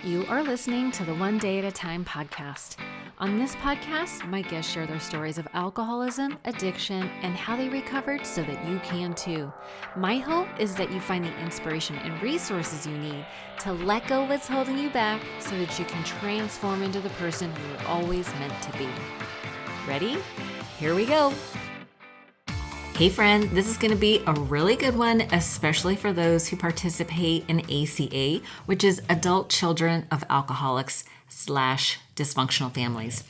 You are listening to the One Day at a Time podcast. On this podcast, my guests share their stories of alcoholism, addiction, and how they recovered so that you can too. My hope is that you find the inspiration and resources you need to let go of what's holding you back so that you can transform into the person you were always meant to be. Ready? Here we go. Hey friend, this is going to be a really good one, especially for those who participate in ACA, which is Adult Children of Alcoholics / Dysfunctional Families.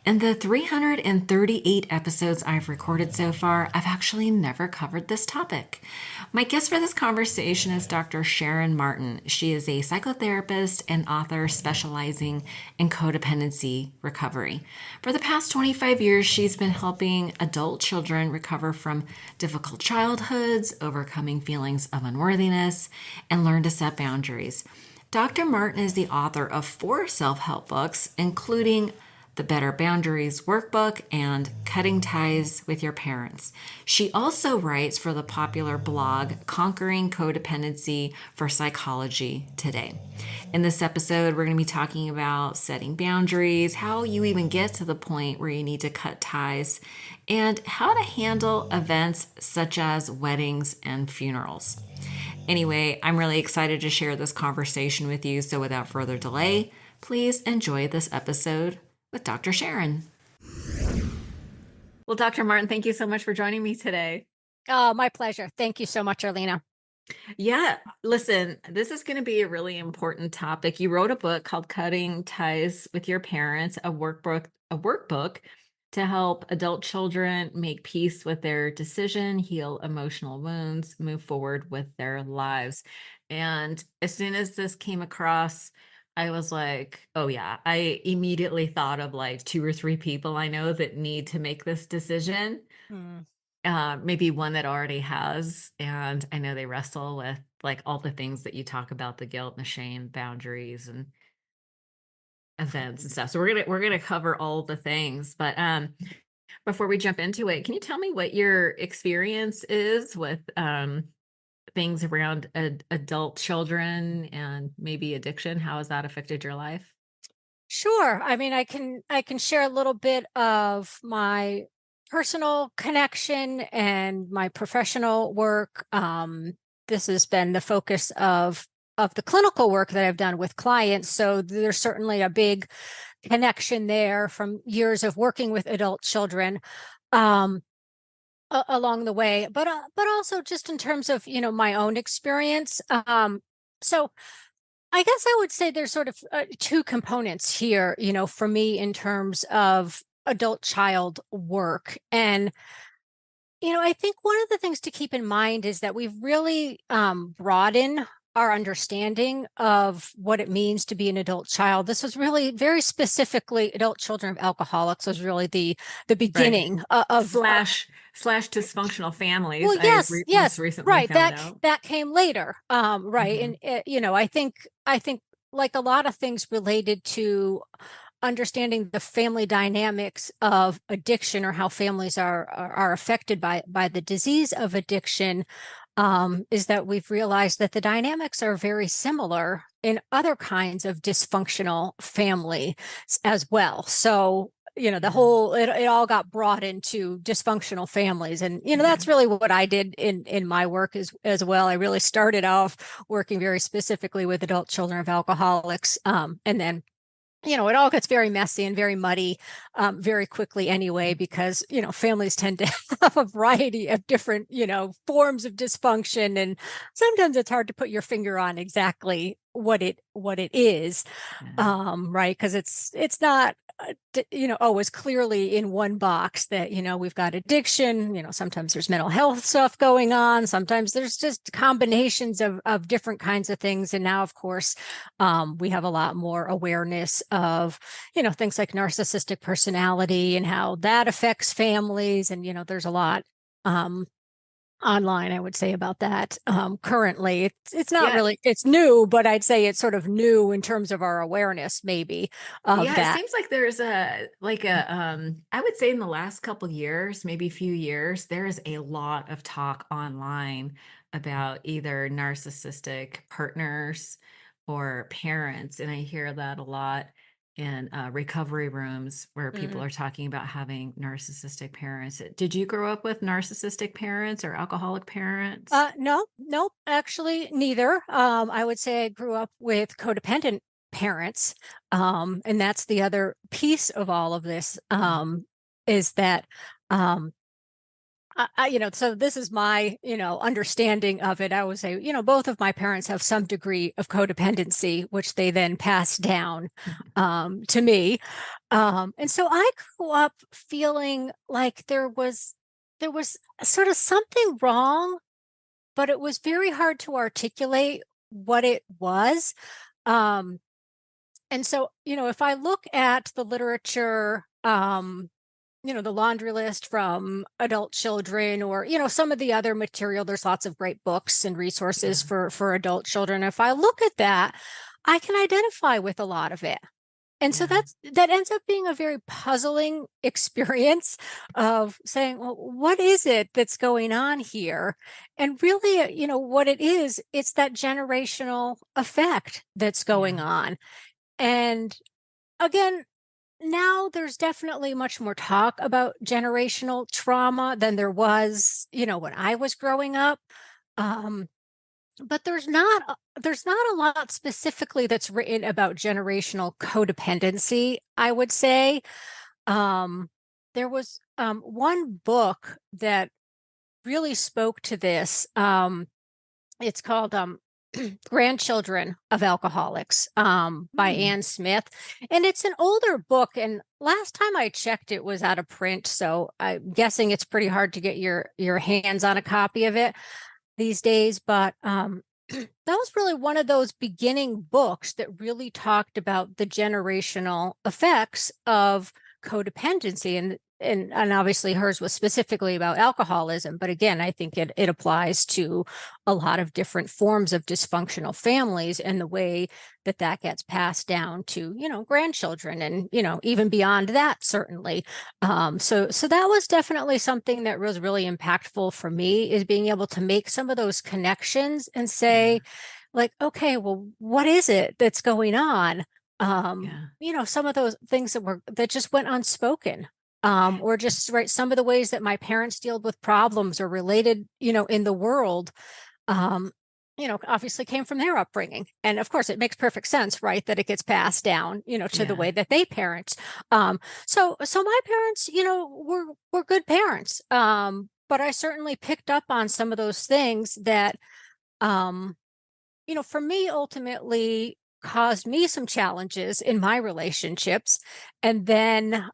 In the 338 episodes I've recorded so far, I've actually never covered this topic. My guest for this conversation is Dr. Sharon Martin. She is a psychotherapist and author specializing in codependency recovery. For the past 25 years, she's been helping adult children recover from difficult childhoods, overcoming feelings of unworthiness, and learn to set boundaries. Dr. Martin is the author of 4 self-help books, including the Better Boundaries Workbook and Cutting Ties with Your Parents. She also writes for the popular blog Conquering Codependency for Psychology Today. In this episode, we're going to be talking about setting boundaries, how you even get to the point where you need to cut ties, and how to handle events such as weddings and funerals. Anyway, I'm really excited to share this conversation with you, so without further delay, please enjoy this episode with Dr. Sharon. Well, Dr. Martin, thank you so much for joining me today. Oh, my pleasure. Thank you so much, Arlena. Yeah, listen, this is going to be a really important topic. You wrote a book called Cutting Ties with Your Parents, a workbook to help adult children make peace with their decision, heal emotional wounds, move forward with their lives. And as soon as this came across, I was like, oh yeah, I immediately thought of like 2 or 3 people I know that need to make this decision. Maybe one that already has, and I know they wrestle with like all the things that you talk about, the guilt and the shame, boundaries and events and stuff. So we're gonna cover all the things. But before we jump into it, can you tell me what your experience is with things around adult children and maybe addiction? How has that affected your life? Sure. I mean, I can share a little bit of my personal connection and my professional work. This has been the focus of the clinical work that I've done with clients. So there's certainly a big connection there from years of working with adult children. Um, Along the way, but also just in terms of my own experience. So I guess I would say there's sort of 2 components here, for me in terms of adult child work. And, I think one of the things to keep in mind is that we've really broadened our understanding of what it means to be an adult child. This was really very specifically adult children of alcoholics was really the Right. beginning of Slash dysfunctional families. well, yes, Most yes, recently right. found out. That came later, right? Mhm. And I think like a lot of things related to understanding the family dynamics of addiction or how families are affected by the disease of addiction, is that we've realized that the dynamics are very similar in other kinds of dysfunctional family as well. So, the Yeah. whole it all got brought into dysfunctional families. And, Yeah. that's really what I did in my work as well. I really started off working very specifically with adult children of alcoholics. And then it all gets very messy and very muddy very quickly anyway, because, families tend to have a variety of different, forms of dysfunction. And sometimes it's hard to put your finger on exactly what it is, Yeah. right? Because it's not, always clearly in one box that, we've got addiction, sometimes there's mental health stuff going on. Sometimes there's just combinations of different kinds of things. And now, of course, we have a lot more awareness of, things like narcissistic personality and how that affects families. And, there's a lot, um, online, I would say, about that. Currently, it's not Yeah. really, it's new, but I'd say it's sort of new in terms of our awareness, maybe, of Yeah, it that. seems like there's I would say in the last couple years, maybe a few years, there is a lot of talk online about either narcissistic partners or parents. And I hear that a lot in recovery rooms where people Mhm. are talking about having narcissistic parents. Did you grow up with narcissistic parents or alcoholic parents? No, nope, actually neither. I would say I grew up with codependent parents. And that's the other piece of all of this, is that, um, so this is my, understanding of it. I would say, both of my parents have some degree of codependency, which they then pass down, to me. And so I grew up feeling like there was sort of something wrong, but it was very hard to articulate what it was. Um, and so, if I look at the literature, the laundry list from adult children, or, some of the other material, there's lots of great books and resources Yeah. for adult children. If I look at that, I can identify with a lot of it. And so Yeah. that ends up being a very puzzling experience of saying, well, what is it that's going on here? And really, what it is, it's that generational effect that's going Yeah. on. And again, now there's definitely much more talk about generational trauma than there was, when I was growing up. Um, but there's not a lot specifically that's written about generational codependency, I would say. Um, there was one book that really spoke to this. It's called Grandchildren of Alcoholics, by Hmm. Anne Smith. And it's an older book. And last time I checked, it was out of print. So I'm guessing it's pretty hard to get your hands on a copy of it these days. But that was really one of those beginning books that really talked about the generational effects of codependency. And obviously hers was specifically about alcoholism. But again, I think it applies to a lot of different forms of dysfunctional families, and the way that gets passed down to, grandchildren, and, even beyond that, certainly. So that was definitely something that was really impactful for me, is being able to make some of those connections and Yeah. say, like, okay, well, what is it that's going on? Yeah. Some of those things that just went unspoken. Or just right, some of the ways that my parents dealt with problems or related, in the world, um, obviously came from their upbringing. And of course, it makes perfect sense, right, that it gets passed down, to the Yeah. way that they parent. So my parents, were good parents. But I certainly picked up on some of those things that, um, for me, ultimately caused me some challenges in my relationships. And then,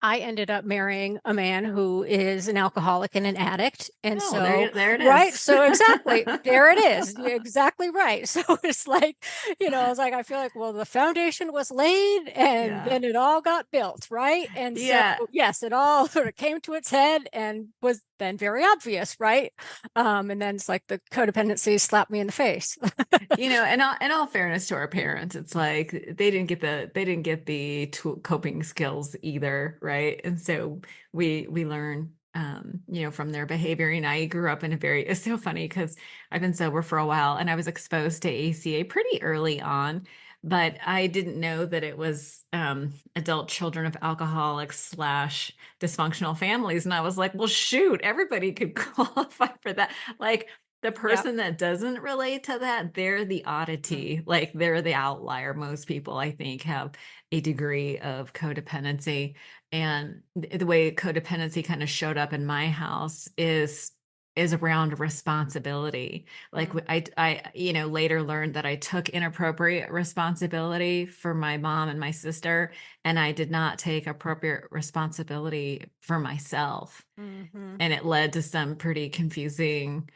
I ended up marrying a man who is an alcoholic and an addict. And Oh, so, there it right. is. So exactly, there it is. You're exactly right. So it's like, I was like, I feel like, well, the foundation was laid and Yeah. then it all got built. Right. And so, Yeah. yes, it all sort of came to its head and was then very obvious. Right. And then it's like the codependency slapped me in the face. In all fairness to our parents, it's like they didn't get the coping skills either, right? And so we learn, from their behavior. And I grew up in a very it's so funny because I've been sober for a while, and I was exposed to ACA pretty early on, but I didn't know that it was adult children of alcoholics slash dysfunctional families. And I was like, well, shoot, everybody could qualify for that. Like, the Yeah. person that doesn't relate to that, they're the oddity, like they're the outlier. Most people, I think, have a degree of codependency. And the way codependency kind of showed up in my house is around responsibility. Like, Mm. I later learned that I took inappropriate responsibility for my mom and my sister, and I did not take appropriate responsibility for myself. Hmm. And it led to some pretty confusing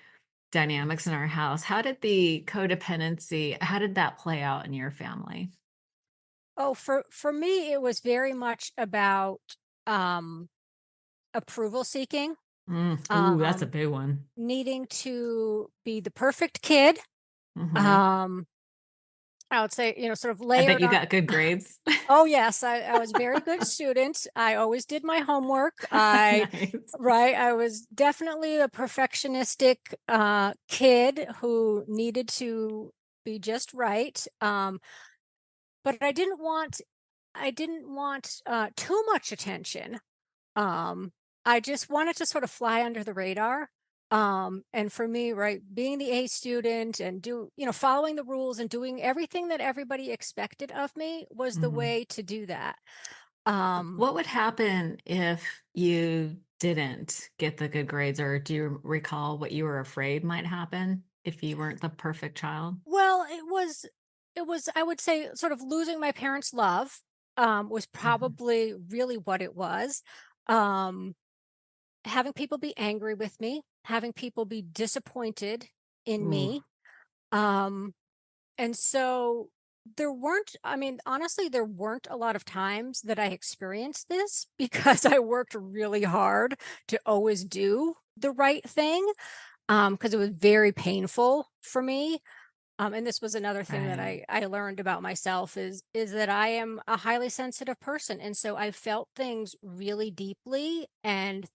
dynamics in our house. How did that play out in your family? Oh, for me, it was very much about, um, approval seeking, Ooh, that's a um, big one. needing to be the perfect kid. Hmm. Um, I would say, sort of I bet layered you on. got good grades. Oh, yes, I was a very good student. I always did my homework. I Nice. Right, I was definitely a perfectionistic kid who needed to be just right. But I didn't want too much attention. Um, I just wanted to sort of fly under the radar. And for me, right, being the A student and following the rules and doing everything that everybody expected of me was the Mhm. way to do that. Um, What would happen if you didn't get the good grades, or do you recall what you were afraid might happen if you weren't the perfect child? well, it was, I would say, sort of losing my parents' love, was Mhm. probably really what it was. Um, Having people be angry with me, having people be disappointed in Ooh, me. Um, and so I mean, honestly, there weren't a lot of times that I experienced this because I worked really hard to always do the right thing. Because it was very painful for me. And this was another thing that right. I learned about myself is that I am a highly sensitive person, and so I felt things really deeply, and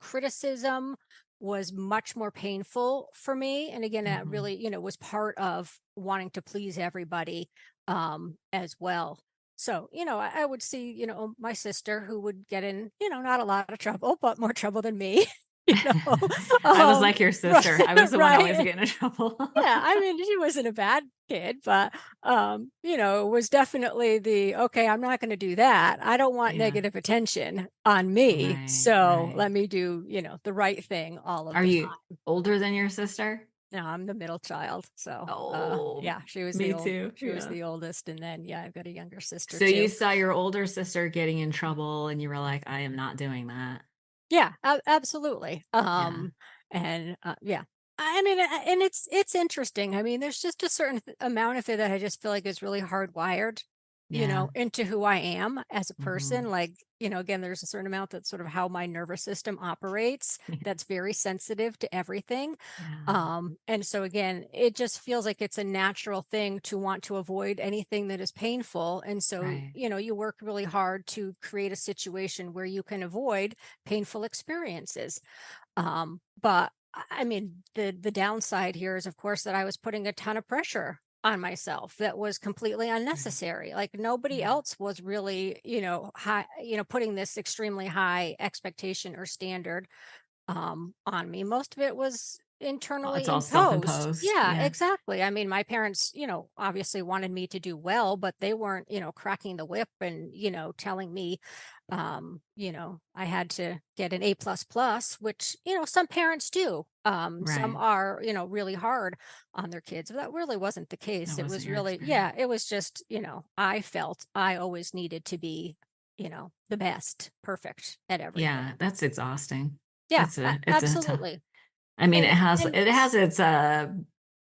criticism was much more painful for me. And again, that Mhm. really was part of wanting to please everybody as well. So I would see my sister who would get in not a lot of trouble, but more trouble than me. you know, I was like your right, sister. I was the one always right. getting in trouble. Yeah, I mean, she wasn't a bad kid, but, it was definitely okay, I'm not gonna do that. I don't want Yeah. negative attention on me, Right, so right. let me do, the right thing all of Are the you time. older than your sister? No, I'm the middle child, so, Oh, yeah, me too. she was Yeah. the oldest, and then, yeah, I've got a younger sister So you too. saw your older sister getting in trouble and you were like, I am not doing that. Yeah, absolutely. Yeah. And yeah, I mean, and it's interesting. I mean, there's just a certain amount of it that I just feel like is really hardwired, Yeah. into who I am as a person. Mhm. Like, again, there's a certain amount that's sort of how my nervous system operates. That's very sensitive to everything. Yeah. And so again, it just feels like it's a natural thing to want to avoid anything that is painful. And so, Right. you work really hard to create a situation where you can avoid painful experiences. But I mean, the downside here is, of course, that I was putting a ton of pressure on myself that was completely Right. unnecessary. Like nobody Yeah. else was really, high, putting this extremely high expectation or standard on me. Most of it was Oh, it's internally all imposed. self-imposed. Yeah, Yeah. exactly. I mean, my parents, obviously wanted me to do well, but they weren't, cracking the whip and, telling me, I had to get an A++, which, some parents do. Some Right. are, really hard on their kids. But that really wasn't the case. That It wasn't was your really, yeah, experience. it was just, I felt I always needed to be, the best, perfect at Yeah, everything. that's exhausting. Yeah, It's a tough. absolutely. I mean, And and it has its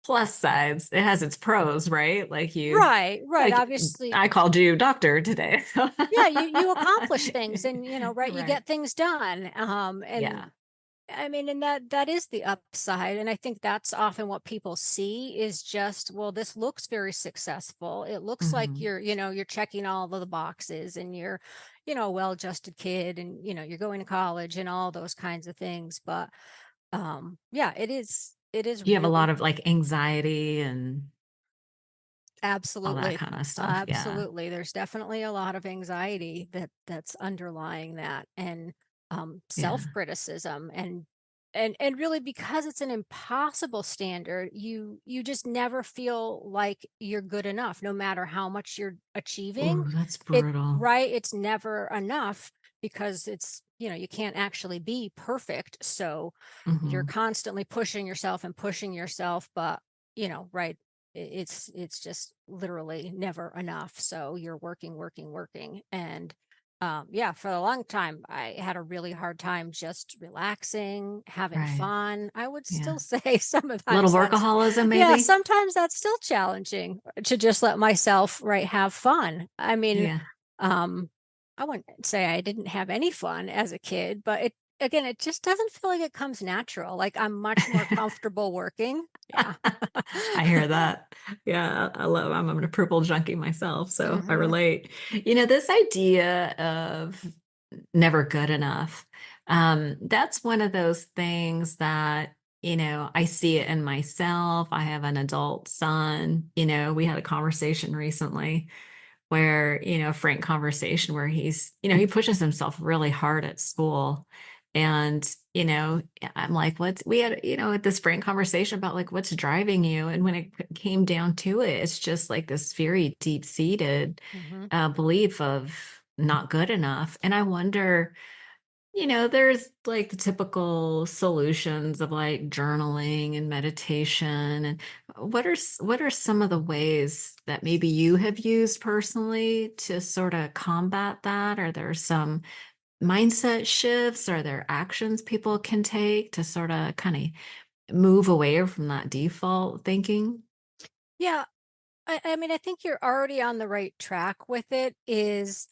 plus sides. It has its pros, right? right, right, like obviously, I called you doctor today. yeah, you accomplish things and, right, you Right. get things done, Yeah. and I mean, and that is the upside, and I think that's often what people see is just, well, this looks very successful. It looks like Hmm. you're checking all of the boxes and you're, a well-adjusted kid and, you're going to college and all those kinds of things, but, yeah, it is Do you have a lot really. of like anxiety and all that Absolutely. kind of stuff? Yeah. Absolutely. There's definitely a lot of anxiety that's underlying that and Yeah. self-criticism and really because it's an impossible standard, you just never feel like you're good enough no matter how much you're achieving. Ooh, that's It brutal. right, it's never enough because you can't actually be perfect. So you're Hmm. constantly pushing yourself, but right, it's just literally never enough. So you're working, working, working. And yeah, for a long time, I had a really hard time just relaxing, having Right. fun. I would Yeah. still say Little sometimes workaholism, yeah, maybe? sometimes that's still challenging to just let myself, right, have fun. I mean, Yeah. um, I wouldn't say I didn't have any fun as a kid, but again, it just doesn't feel like it comes natural. Like I'm much more comfortable working. Yeah. I hear that. Yeah, I'm a purple junkie myself, so I Hmm. relate. This idea of never good enough, that's one of those things that, I see it in myself. I have an adult son. We had a conversation recently where, a frank conversation where he pushes himself really hard at school. And, I'm like, we had, this frank conversation about like, what's driving you? And when it came down to it, it's just like this very deep seated Mhm. belief of not good enough. And I wonder, there's like the typical solutions of like journaling and meditation. And what are some of the ways that maybe you have used personally to sort of combat that? Are there some mindset shifts? Are there actions people can take to sort of kind of move away from that default thinking? Yeah, I mean, I think you're already on the right track with it. Is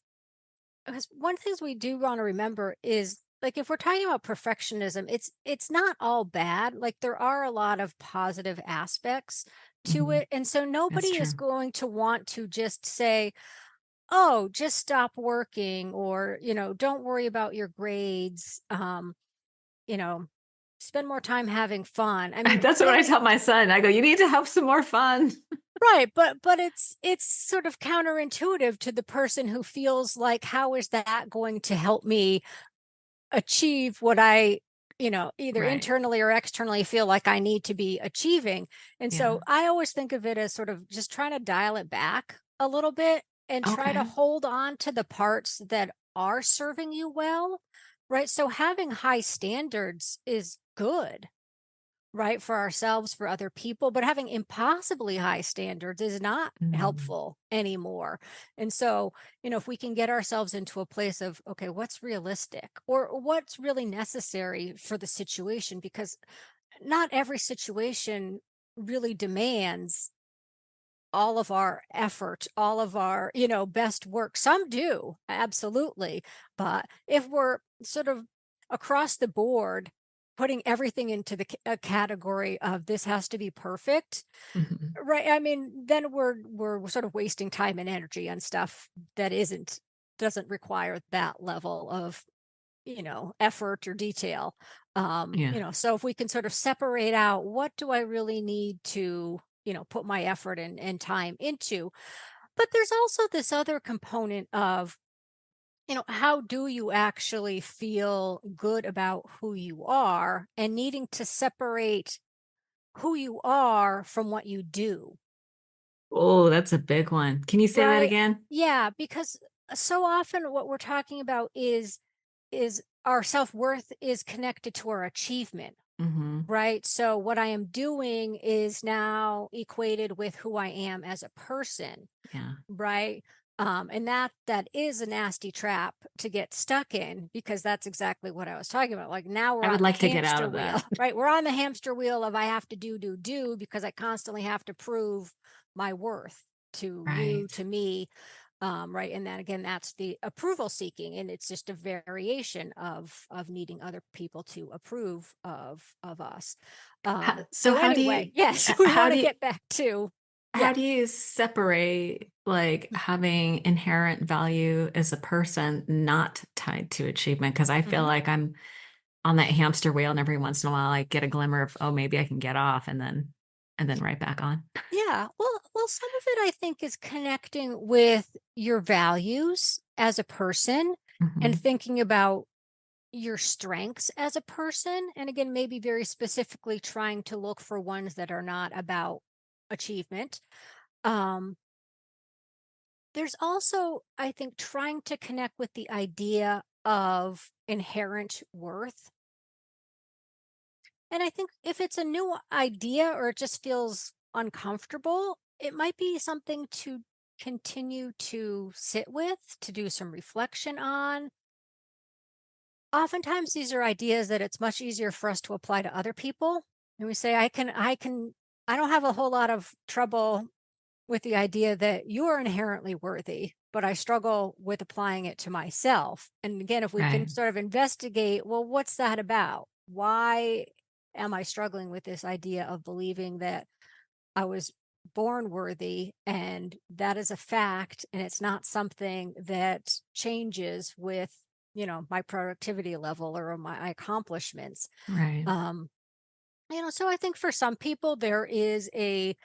because one of the things we do want to remember is like if we're talking about perfectionism, it's not all bad. Like there are a lot of positive aspects to Mhm. it. And so That's nobody is true. going to want to just say, "Oh, just stop working," or, "Don't worry about your grades." You know, spend more time having fun. I mean, That's what I really. tell my son. I go, you need to have some more fun. Right, but it's sort of counterintuitive to the person who feels like, how is that going to help me achieve what I, either Right. internally or externally feel like I need to be achieving? And Yeah. so I always think of it as sort of just trying to dial it back a little bit and try to Okay. hold on to the parts that are serving you well, right? So having high standards is good, right, for ourselves, for other people, but having impossibly high standards is not Mm. helpful anymore. And so, if we can get ourselves into a place of, okay, what's realistic or what's really necessary for the situation, because not every situation really demands all of our effort, all of our, best work. Some do, absolutely. But if we're sort of across the board putting everything into the a category of this has to be perfect, Mhm. right? I mean, then we're sort of wasting time and energy on stuff that doesn't require that level of, effort or detail. Yeah. So if we can sort of separate out, what do I really need to, put my effort and time into? But there's also this other component of, how do you actually feel good about who you are and needing to separate who you are from what you do, Oh, that's a big one. Can you say that right? again? Yeah, because so often what we're talking about is our self-worth is connected to our achievement. Mhm. Right. So what I am doing is now equated with who I am as a person. Yeah. Right. And that is a nasty trap to get stuck in, because that's exactly what I was talking about. Like now we're I would on the like to get out hamster of wheel, that. right? We're on the hamster wheel of I have to do because I constantly have to prove my worth to you, Right. to me. Right. And then again, that's the approval seeking. And it's just a variation of needing other people to approve of us. So So anyway, yes, we how want do to you get back to, how yeah. do you separate like having inherent value as a person not tied to achievement? Because I feel Mhm. like I'm on that hamster wheel and every once in a while I get a glimmer of, oh, maybe I can get off and then right back on. Yeah. Well, some of it I think is connecting with your values as a person and Mhm. thinking about your strengths as a person. And again, maybe very specifically trying to look for ones that are not about achievement. Um, there's also, I think, trying to connect with the idea of inherent worth. And I think if it's a new idea or it just feels uncomfortable, it might be something to continue to sit with, to do some reflection on. Oftentimes, these are ideas that it's much easier for us to apply to other people. And we say, I don't have a whole lot of trouble with the idea that you are inherently worthy, but I struggle with applying it to myself. And again, if we Right. can sort of investigate, well, what's that about? Why am I struggling with this idea of believing that I was born worthy and that is a fact and it's not something that changes with, my productivity level or my accomplishments? Right. Um, So I think for some people there is a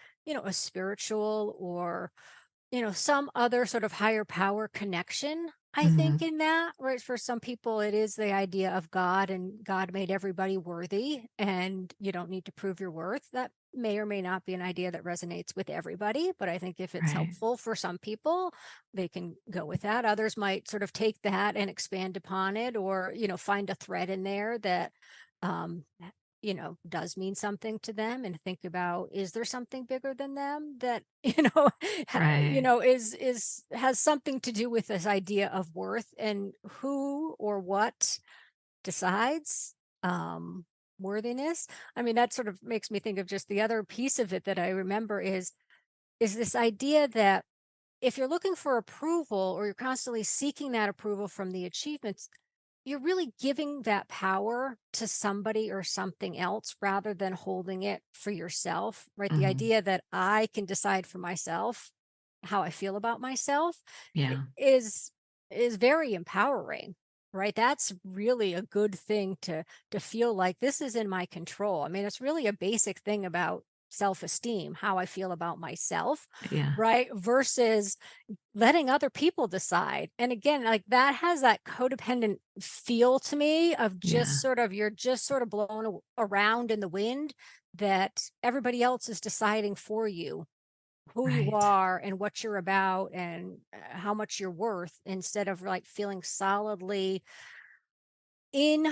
spiritual or some other sort of higher power connection, I think, Hmm. in that, right? For some people, it is the idea of God and God made everybody worthy and you don't need to prove your worth. That may or may not be an idea that resonates with everybody, but I think if it's Right. helpful for some people, they can go with that. Others might sort of take that and expand upon it or find a thread in there that, um, does mean something to them and think about, is there something bigger than them that, Right. is has something to do with this idea of worth and who or what decides um worthiness. I mean, that sort of makes me think of just the other piece of it that I remember is this idea that if you're looking for approval or you're constantly seeking that approval from the achievements, you're really giving that power to somebody or something else rather than holding it for yourself, right? The Hmm. idea that I can decide for myself how I feel about myself Yeah. is very empowering, right? That's really a good thing to feel like this is in my control. I mean, it's really a basic thing about self-esteem, how I feel about myself, Yeah. right? Versus letting other people decide. And again, like that has that codependent feel to me of just Yeah. sort of you're just sort of around in the wind that everybody else is deciding for you who you Right. are and what you're about and how much you're worth instead of like feeling solidly in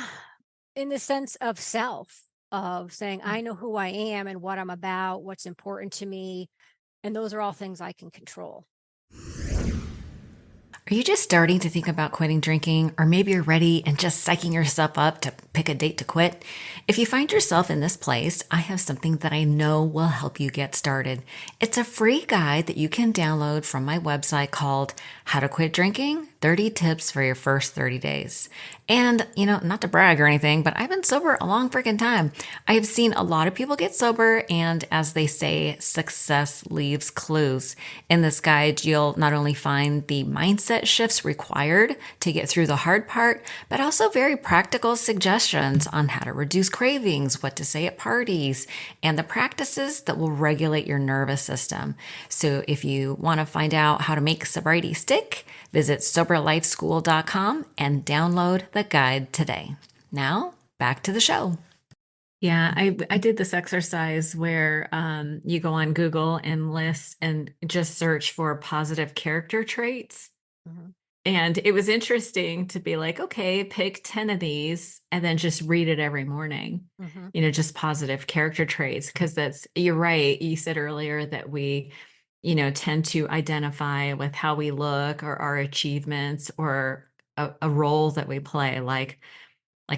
in the sense of self of saying I know who I am and what I'm about, what's important to me, and those are all things I can control. Are you just starting to think about quitting drinking, or maybe you're ready and just psyching yourself up to pick a date to quit? If you find yourself in this place, I have something that I know will help you get started. It's a free guide that you can download from my website called How to Quit Drinking 30 Tips for Your First 30 Days. And, not to brag or anything, but I've been sober a long freaking time. I have seen a lot of people get sober, and as they say, success leaves clues. In this guide, you'll not only find the mindset shifts required to get through the hard part, but also very practical suggestions on how to reduce cravings, what to say at parties, and the practices that will regulate your nervous system. So if you want to find out how to make sobriety stick, visit soberlifeschool.com and download the guide today. Now, back to the show. Yeah, I did this exercise where you go on Google and list and just search for positive character traits. Mhm, And it was interesting to be like, okay, pick 10 of these and then just read it every morning. mhm, Just positive character traits. Because you're right. You said earlier that we, tend to identify with how we look or our achievements or a role that we play. Like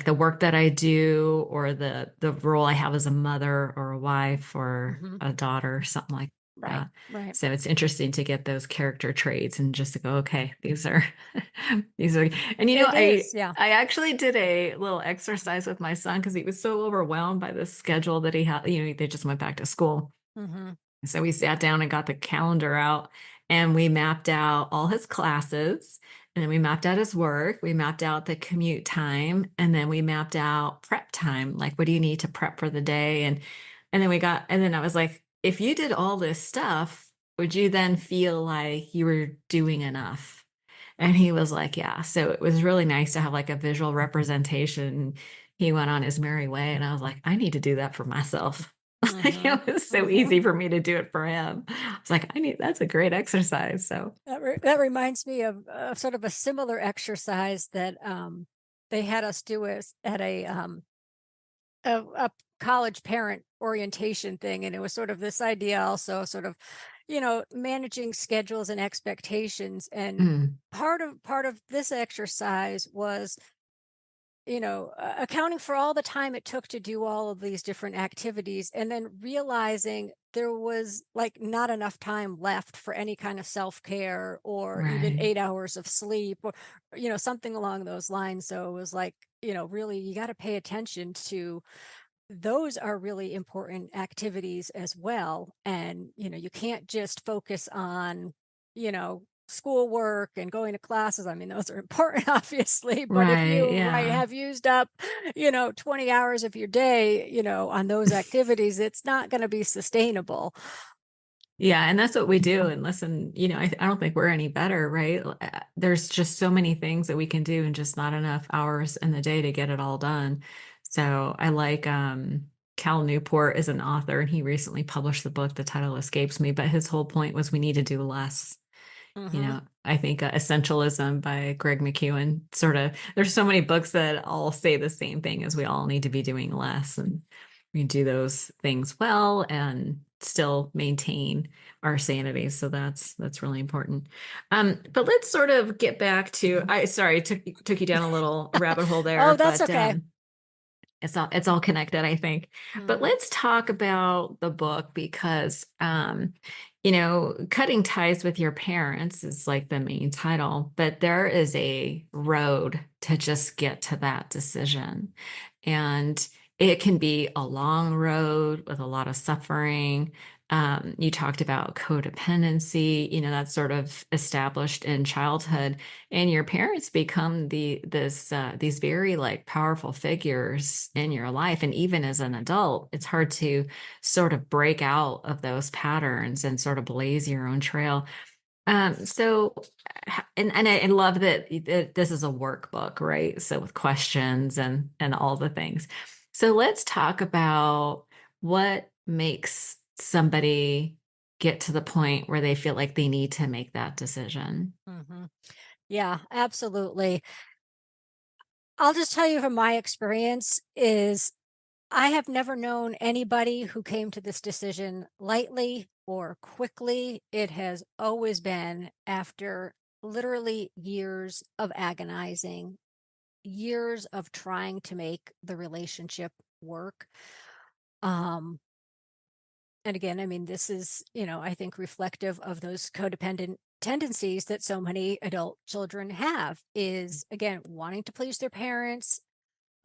the work that I do or the role I have as a mother or a wife or mhm. a daughter, something like Right, that. right. So it's interesting to get those character traits and just to go, okay, these are these are and It I is, yeah. I actually did a little exercise with my son because he was so overwhelmed by the schedule that he had. They just went back to school. Mhm, So we sat down and got the calendar out and we mapped out all his classes. And then we mapped out his work. We mapped out the commute time. And then we mapped out prep time. Like, what do you need to prep for the day? And then I was like, if you did all this stuff, would you then feel like you were doing enough? And he was like, yeah. So it was really nice to have like a visual representation. He went on his merry way. And I was like, I need to do that for myself. Like, mhm, it was so mhm. easy for me to do it for him. I was like, that's a great exercise. So, That reminds me of sort of a similar exercise that, they had us do as at a college parent orientation thing, and it was sort of this idea also sort of, managing schedules and expectations, and mm, part of this exercise was accounting for all the time it took to do all of these different activities and then realizing there was like not enough time left for any kind of self-care or even right. 8 hours of sleep or something along those lines. So it was like, really you got to pay attention to those are really important activities as well. And you can't just focus on you know schoolwork and going to classes. I mean, those are important, obviously, but if Right. you, right, Yeah. have used up, 20 hours of your day, on those activities, it's not going to be sustainable. Yeah, and that's what we do. And listen, I don't think we're any better, right? There's just so many things that we can do and just not enough hours in the day to get it all done. So I like Cal Newport is an author and he recently published the book. The title escapes me, but his whole point was we need to do less. Hmm. I think Essentialism by Greg McEwen sort of, there's so many books that all say the same thing as we all need to be doing less and we do those things well and still maintain our sanity. So that's really important. But let's sort of get back to, I sorry, took you down a little rabbit hole Oh, there, that's but okay. it's all connected, I think. But Hmm. let's talk about the book because cutting ties with your parents is like the main title, but there is a road to just get to that decision. And it can be a long road with a lot of suffering. You talked about codependency, that's sort of established in childhood, and your parents become these very like powerful figures in your life. And even as an adult, it's hard to sort of break out of those patterns and sort of blaze your own trail. So, and I love that this is a workbook, right? So with questions and all the things. So let's talk about what makes somebody get to the point where they feel like they need to make that decision. Hmm. Yeah, absolutely. I'll just tell you from my experience is I have never known anybody who came to this decision lightly or quickly. It has always been after literally years of agonizing, years of trying to make the relationship work. Um, and again, I mean, this is, I think reflective of those codependent tendencies that so many adult children have is again wanting to please their parents,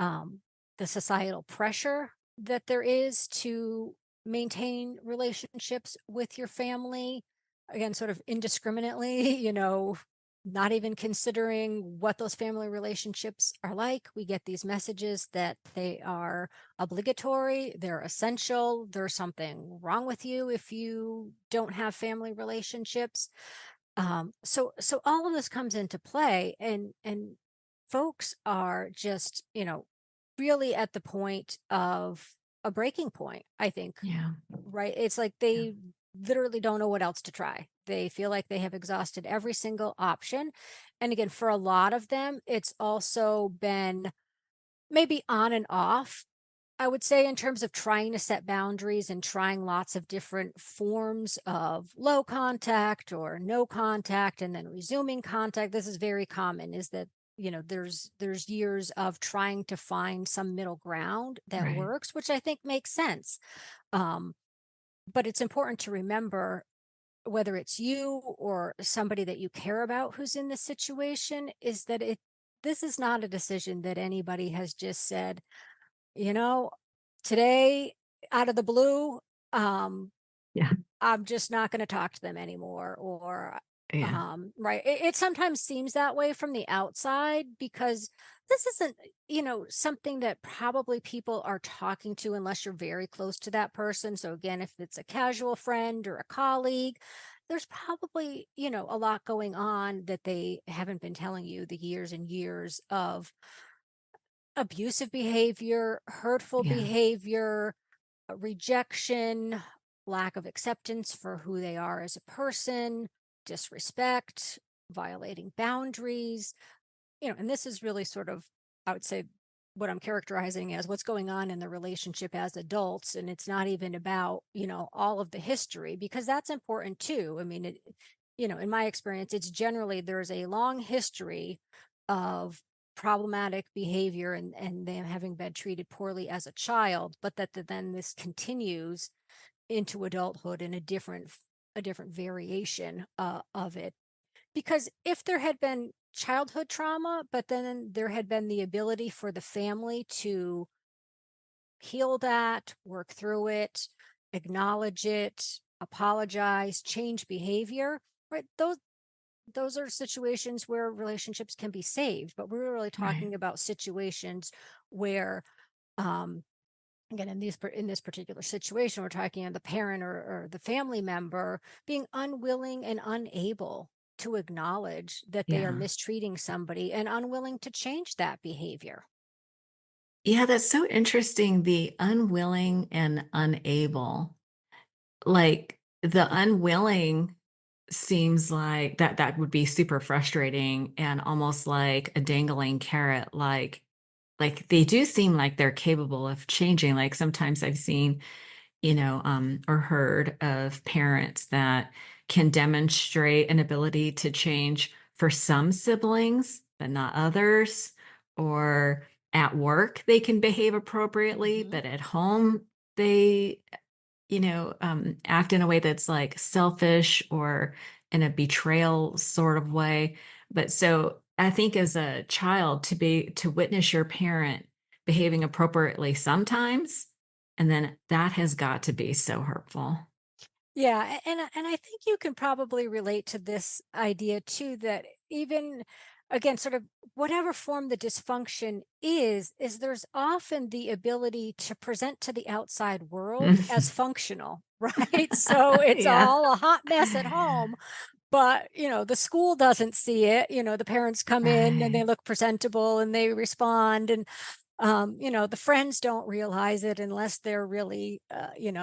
um, the societal pressure that there is to maintain relationships with your family, again, sort of indiscriminately, not even considering what those family relationships are like. We get these messages that they are obligatory, they're essential, there's something wrong with you if you don't have family relationships. So all of this comes into play, and folks are just, really at the point of a breaking point, I think, Yeah. right? It's like Yeah. they literally don't know what else to try. They feel like they have exhausted every single option. And again, for a lot of them, it's also been maybe on and off. I would say in terms of trying to set boundaries and trying lots of different forms of low contact or no contact and then resuming contact. This is very common, is that there's years of trying to find some middle ground that Right. works, which I think makes sense. Um, but it's important to remember, whether it's you or somebody that you care about who's in this situation, is that this is not a decision that anybody has just said, you know, today, out of the blue, um, Yeah. I'm just not going to talk to them anymore. Or, Yeah. right. It sometimes seems that way from the outside because this isn't, something that probably people are talking to unless you're very close to that person. So, again, if it's a casual friend or a colleague, there's probably, a lot going on that they haven't been telling you, the years and years of abusive behavior, hurtful Yeah. behavior, rejection, lack of acceptance for who they are as a person, disrespect, violating boundaries, and this is really sort of, I would say, what I'm characterizing as what's going on in the relationship as adults. And it's not even about, all of the history, because that's important too. I mean, in my experience, it's generally there's a long history of problematic behavior and them having been treated poorly as a child, but then this continues into adulthood in a different variation of it. Because if there had been childhood trauma, but then there had been the ability for the family to heal that, work through it, acknowledge it, apologize, change behavior, right? those are situations where relationships can be saved, but we're really Right. talking about situations where, um, again, in this particular situation, we're talking about the parent or the family member being unwilling and unable to acknowledge that they are Yeah. mistreating somebody and unwilling to change that behavior. Yeah, that's so interesting. The unwilling and unable. Like the unwilling seems like that would be super frustrating and almost like a dangling carrot. Like they do seem like they're capable of changing. Like sometimes I've seen, or heard of parents that can demonstrate an ability to change for some siblings, but not others. Or at work, they can behave appropriately, Mhm. but at home, they, act in a way that's like selfish or in a betrayal sort of way. But so I think as a child to witness your parent behaving appropriately sometimes, and then that has got to be so hurtful. Yeah, and I think you can probably relate to this idea too, that even, again, sort of whatever form the dysfunction is there's often the ability to present to the outside world as functional, right? So it's Yeah. all a hot mess at home, but the school doesn't see it. The parents come in and they Right. look presentable and they respond, and the friends don't realize it unless they're really,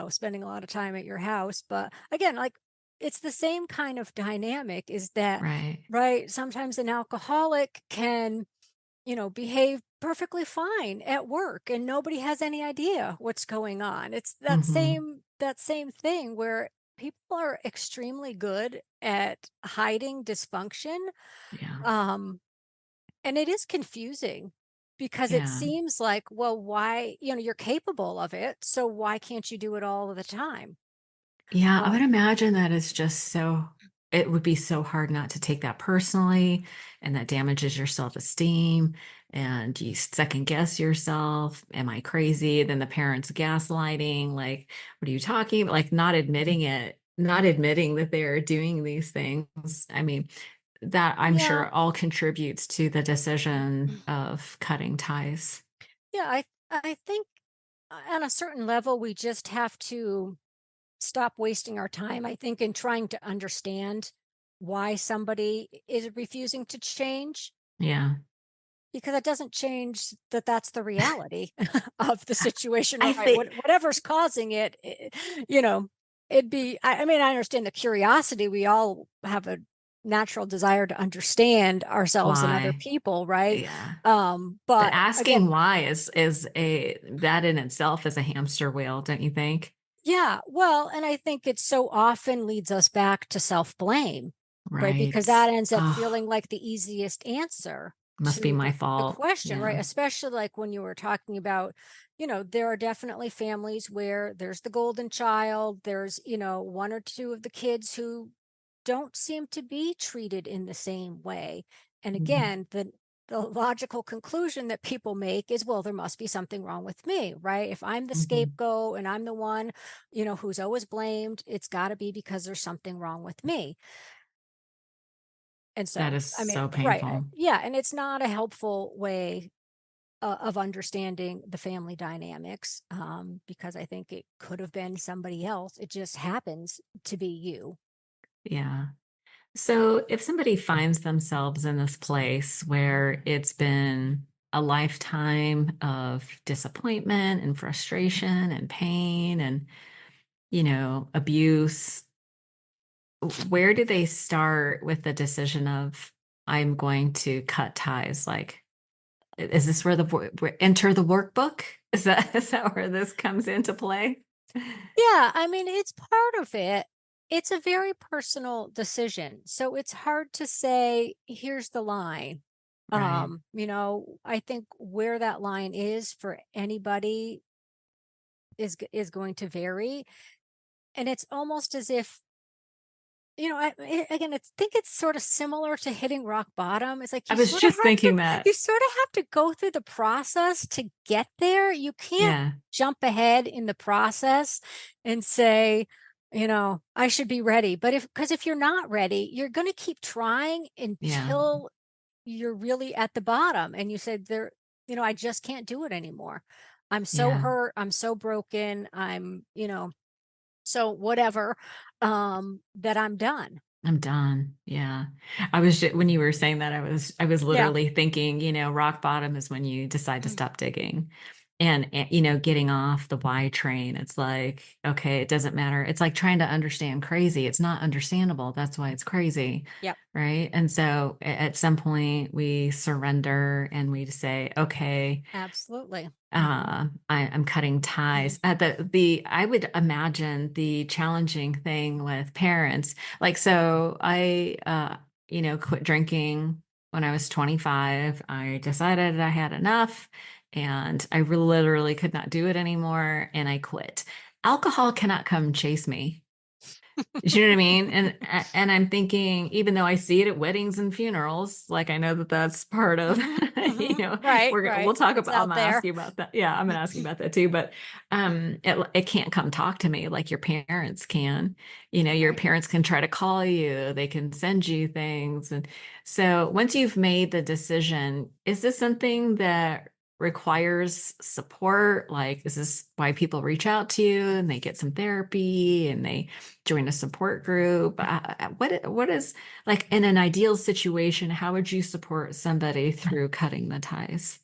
spending a lot of time at your house. But again, like, it's the same kind of dynamic, is that, Right. right? Sometimes an alcoholic can, behave perfectly fine at work and nobody has any idea what's going on. It's Hmm. that same thing where people are extremely good at hiding dysfunction. Yeah. Um, and it is confusing because it Yeah. seems like, well, why, you're capable of it, so why can't you do it all of the time? Yeah, I would Um, imagine that it's just it would be so hard not to take that personally, and that damages your self-esteem, and you second guess yourself. Am I crazy? Then the parents gaslighting, like, what are you talking about? Like not admitting it, not admitting that they're doing these things. I mean, that I'm yeah, sure all contributes to the decision of cutting ties. yeah, I think on a certain level we just have to stop wasting our time, I think, in trying to understand why somebody is refusing to change, Yeah. because it doesn't change that that's the reality of the situation, I right? think Whatever's causing it, you know, it'd be, I mean, I understand the curiosity. We all have a natural desire to understand ourselves and other why. people, right? Yeah. But But asking again, why is a that in itself is a hamster wheel, don't you think? yeah, well, and I think it so often leads us back to self-blame, right? Because Right. that ends up Oh, feeling like the easiest answer must be to my the fault. question, right? Yeah. Especially like when you were talking about, there are definitely families where there's the golden child, there's, one or two of the kids who don't seem to be treated in the same way. And Mhm. again, the logical conclusion that people make is, well, there must be something wrong with me, right? If I'm the Mhm. scapegoat and I'm the one, who's always blamed, it's got to be because there's something wrong with me. And That so, is I mean, so right. painful. Yeah. And it's not a helpful way of understanding the family dynamics, because I think it could have been somebody else. It just happens to be you. Yeah. So if somebody finds themselves in this place where it's been a lifetime of disappointment and frustration and pain and, abuse, where do they start with the decision of I'm going to cut ties? Like, is this where enter the workbook? Is that where this comes into play? Yeah, I mean, it's part of it. It's a very personal decision. So it's hard to say, here's the line. Right. I think where that line is for anybody is going to vary. And it's almost as if, again, think it's sort of similar to hitting rock bottom. It's like I was just thinking that. you sort of have to go through the process to get there. You can't Yeah. jump ahead in the process and say, I should be ready. But because if you're not ready, you're going to keep trying Yeah. until you're really at the bottom and you said I just can't do it anymore. I'm so Yeah. hurt. I'm so broken. So whatever, that I'm done. I'm done. Yeah. When you were saying that, I was Yeah. literally thinking, rock bottom is when you decide to stop digging and getting off the why train. It's like, okay, it doesn't matter. It's like trying to understand crazy. It's not understandable. That's why it's crazy. Yep. Right. And so at some point we surrender and we just say, okay, Absolutely. Hmm. I'm cutting ties. I would imagine the challenging thing with parents, like, so quit drinking when I was 25. I decided I had enough and I literally could not do it anymore and I quit. Alcohol cannot come chase me. You know what I mean? And I'm thinking, even though I see it at weddings and funerals, like I know that that's part of, Hmm. Hmm. Right. we'll Right. talk It's about. I'm out gonna ask there. you about that. Yeah, I'm gonna ask you about that too. But it can't come talk to me like your parents can. Your Right. parents can try to call you, they can send you things, and so once you've made the decision, is this something that requires support? Like, is this why people reach out to you and they get some therapy and they join a support group? What is, like, in an ideal situation, how would you support somebody through cutting the ties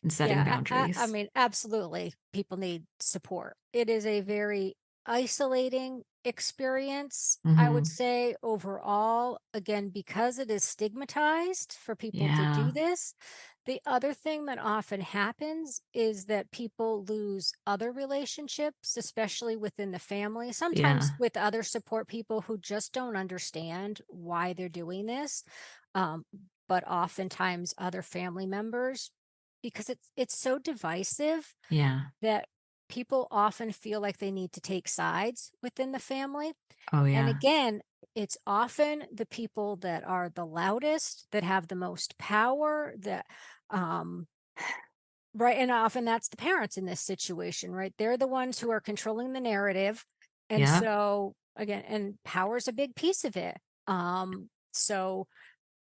and setting Yeah, I boundaries? mean, absolutely, people need support. It is a very isolating experience, I would Hmm. say, overall, again, because it is stigmatized for people to Yeah. do this. The other thing that often happens is that people lose other relationships, especially within the family, sometimes Yeah. with other support people who just don't understand why they're doing this. Um, but oftentimes other family members, because it's so divisive Yeah. that people often feel like they need to take sides within the family. Oh, And yeah. again, it's often the people that are the loudest, that have the most power, that um right, and often that's the parents in this situation, right? They're the ones who are controlling the narrative. And Yeah. so again, and power is a big piece of it. So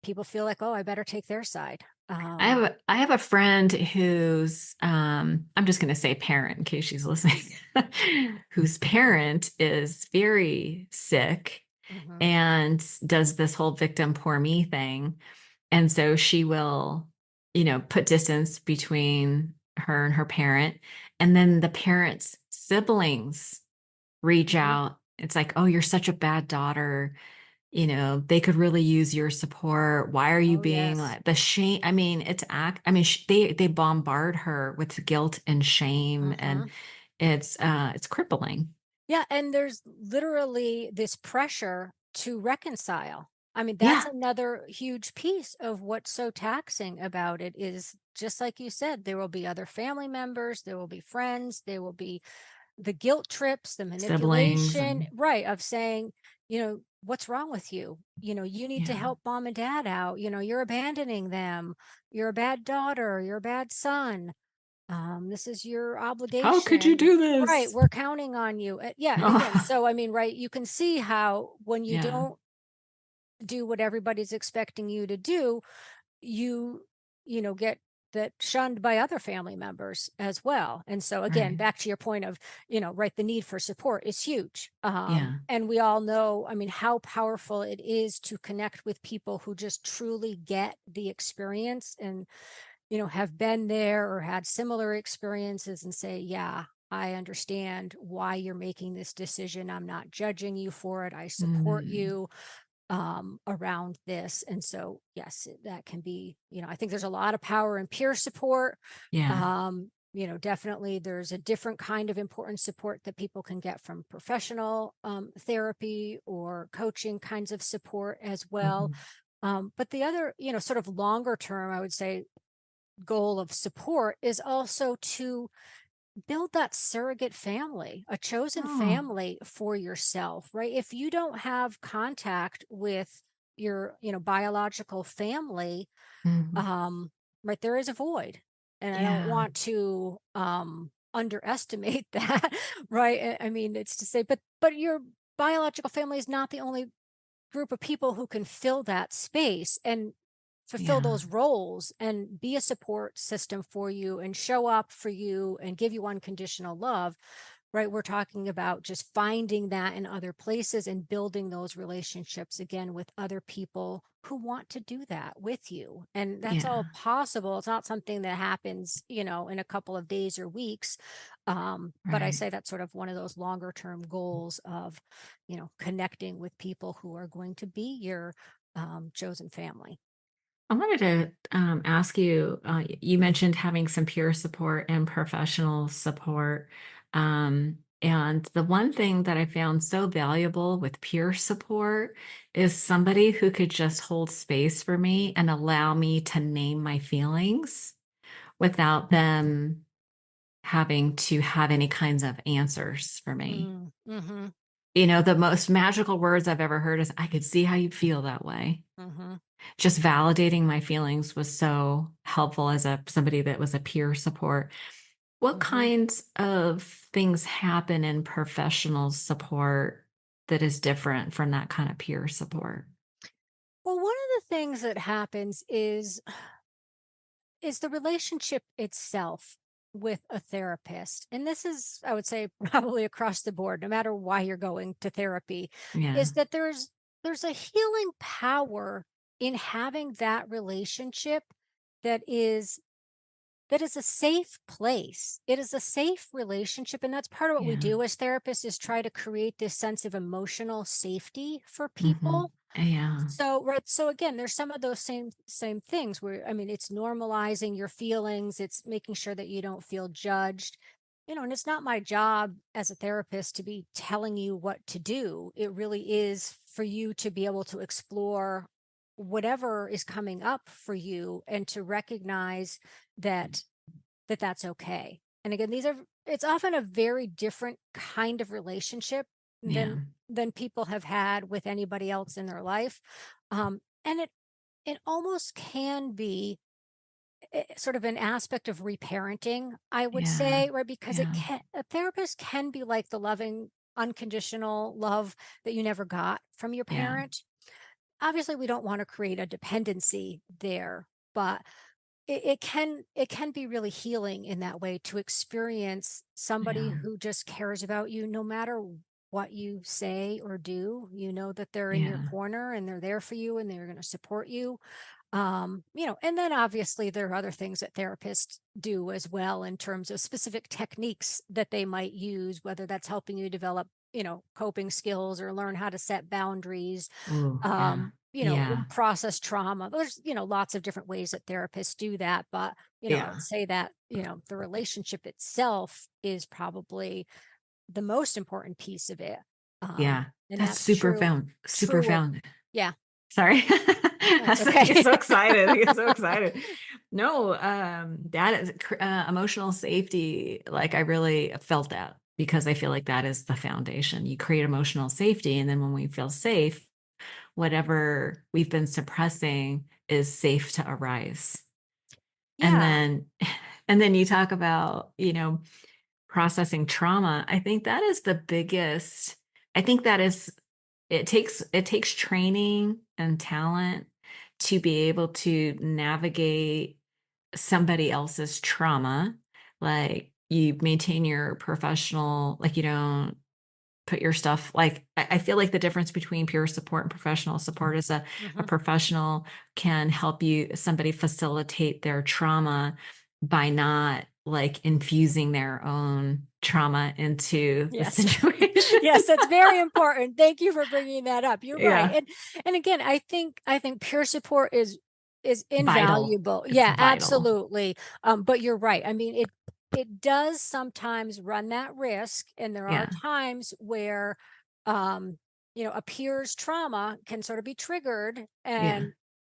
people feel like, oh, I better take their side. I have a friend who's I'm just going to say parent in case she's listening, whose parent is very sick Mhm. and does this whole victim poor me thing. And so she will, put distance between her and her parent. And then the parent's siblings reach Mhm. out. It's like, oh, you're such a bad daughter. They could really use your support. Why are you Oh, being yes. like the shame? I mean, they bombard her with guilt and shame, and Mhm. it's crippling. Yeah, and there's literally this pressure to reconcile. I mean, that's Yeah, another huge piece of what's so taxing about it is just like you said, there will be other family members, there will be friends, there will be the guilt trips, the siblings manipulation, and right, of saying, what's wrong with you? You need to yeah. help mom and dad out. You're abandoning them. You're a bad daughter. You're a bad son. This is your How could you obligation. do Right. this? We're counting on you. Yeah. And again, Oh, so I mean, right, you can see how when you yeah, don't do what everybody's expecting you to do, you get that shunned by other family members as well. And so again, right. back to your point of, right, the need for support is huge. Yeah. And we all know, I mean, how powerful it is to connect with people who just truly get the experience and have been there or had similar experiences and say, yeah, I understand why you're making this decision. I'm not judging you for it. I support Mm, you around this. And so, yes, that can be, I think there's a lot of power in peer support. yeah. Definitely there's a different kind of important support that people can get from professional therapy or coaching kinds of support as well. Mhm. But the other, sort of longer term, I would say, goal of support is also to build that surrogate family, a chosen Oh. family for yourself, right? If you don't have contact with your, biological family, Mhm. um, right, there is a void. And I don't Yeah. want to underestimate that, right? I mean, it's to say, but you're biological family is not the only group of people who can fill that space and fulfill Yeah. those roles and be a support system for you and show up for you and give you unconditional love, right? We're talking about just finding that in other places and building those relationships again with other people who want to do that with you. And that's all Yeah. possible. It's not something that happens, in a couple of days or weeks. But I Right. say that's sort of one of those longer term goals of, connecting with people who are going to be your chosen family. I wanted to ask you, you mentioned having some peer support and professional support. And the one thing that I found so valuable with peer support is somebody who could just hold space for me and allow me to name my feelings without them having to have any kinds of answers for me. Mm-hmm. The most magical words I've ever heard is, I could see how you feel that way. Mm-hmm. Just validating my feelings was so helpful as somebody that was a peer support. What Mm-hmm. kinds of things happen in professional support that is different from that kind of peer support? Well, one of the things that happens is the relationship itself with a therapist. And this is, I would say, probably across the board, no matter why you're going to therapy, Yeah, is that there's a healing power in having that relationship that is that is a safe place. It is a safe relationship. And that's part of what we yeah, do as therapists is try to create this sense of emotional safety for hmm, people. yeah, So, right. So again, there's some of those same things where I mean, it's normalizing your feelings, it's making sure that you don't feel judged. And it's not my job as a therapist to be telling you what to do. It really is for you to be able to explore whatever is coming up for you and to recognize that that's okay. And again, it's often a very different kind of relationship yeah, than people have had with anybody else in their life. And it almost can be sort of an aspect of reparenting, I would yeah, say, right? Because yeah, a therapist can be like the loving, unconditional love that you never got from your yeah, parent. Obviously, we don't want to create a dependency there, but it can be really healing in that way to experience somebody yeah, who just cares about you no matter what you say or do. You know that they're in your yeah. corner and they're there for you and they're going to support you. And then obviously there are other things that therapists do as well in terms of specific techniques that they might use, whether that's helping you develop, coping skills or learn how to set boundaries, Oh, yeah, yeah, process trauma. There's, lots of different ways that therapists do that. But, I would yeah, say that, the relationship itself is probably the most important piece of it. yeah. And That's that's super found, super true of, found. yeah, Sorry. that's I okay. get so excited. I get so excited. No, that is emotional safety. Like I really felt that because I feel like that is the foundation. You create emotional safety, and then when we feel safe, whatever we've been suppressing is safe to arise. And Yeah. then, and then you talk about, processing trauma. I think that is the biggest. I think that is it takes training and talent to be able to navigate somebody else's trauma. Like you maintain your professional, like you don't put your stuff like I feel like the difference between peer support and professional support is a Hmm. professional can help somebody facilitate their trauma by not like infusing their own trauma into the Yes. situation. Yes, that's very important. Thank you for bringing that up. You're right. Yeah. And again, I think peer support is Vital. invaluable. It's Yeah, vital. absolutely. But you're right. I mean, it does sometimes run that risk, and there are Yeah. times where a peer's trauma can sort of be triggered Yeah.